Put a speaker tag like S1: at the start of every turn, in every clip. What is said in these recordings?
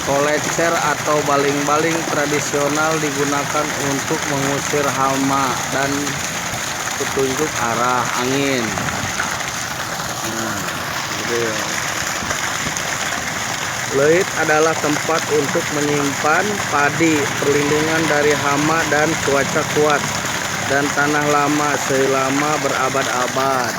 S1: Kolecer atau baling-baling tradisional digunakan untuk mengusir hama dan petunjuk arah angin. Nah, gitu. Leit adalah tempat untuk menyimpan padi, perlindungan dari hama dan cuaca kuat, dan tanah lama selama berabad-abad.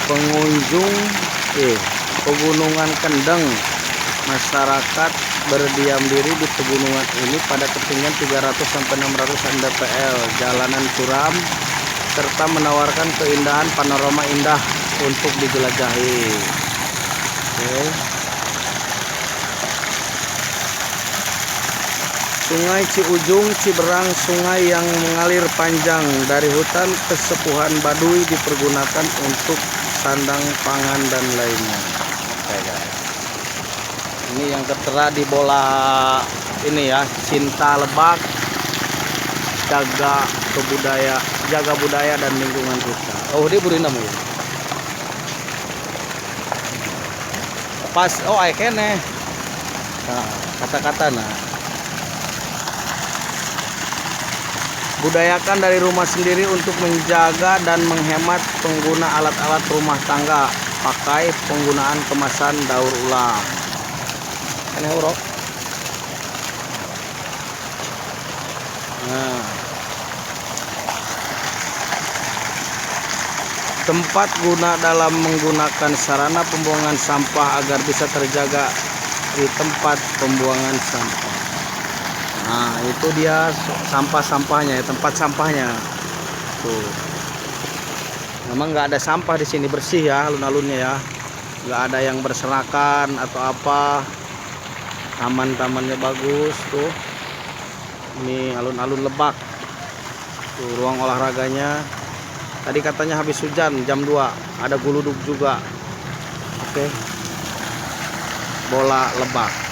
S1: Pengunjung Pegunungan Kendeng. Masyarakat berdiam diri di pegunungan ini pada ketinggian 300-600 mdpl, jalanan curam, serta menawarkan keindahan panorama indah untuk dijelajahi. Sungai Ciujung Ciberang, sungai yang mengalir panjang dari hutan kesepuhan Baduy, dipergunakan untuk sandang pangan dan lainnya. Oke guys, ini yang tertera di bola ini ya, cinta Lebak, jaga budaya dan lingkungan kita. Oh, dia burinda mu pas kene nah, kata-kata nah, budayakan dari rumah sendiri untuk menjaga dan menghemat pengguna alat-alat rumah tangga. Pakai penggunaan kemasan daur ulang. Ini urok. Nah, tempat guna dalam menggunakan sarana pembuangan sampah agar bisa terjaga di tempat pembuangan sampah. Nah, itu dia sampah-sampahnya, tempat sampahnya. Tuh. Memang nggak ada sampah di sini, bersih ya alun-alunnya ya. Nggak ada yang berserakan atau apa. Taman-tamannya bagus tuh. Ini alun-alun Lebak. Tuh, ruang olahraganya. Tadi katanya habis hujan jam 2, ada guludug juga. Oke. Bola Lebak.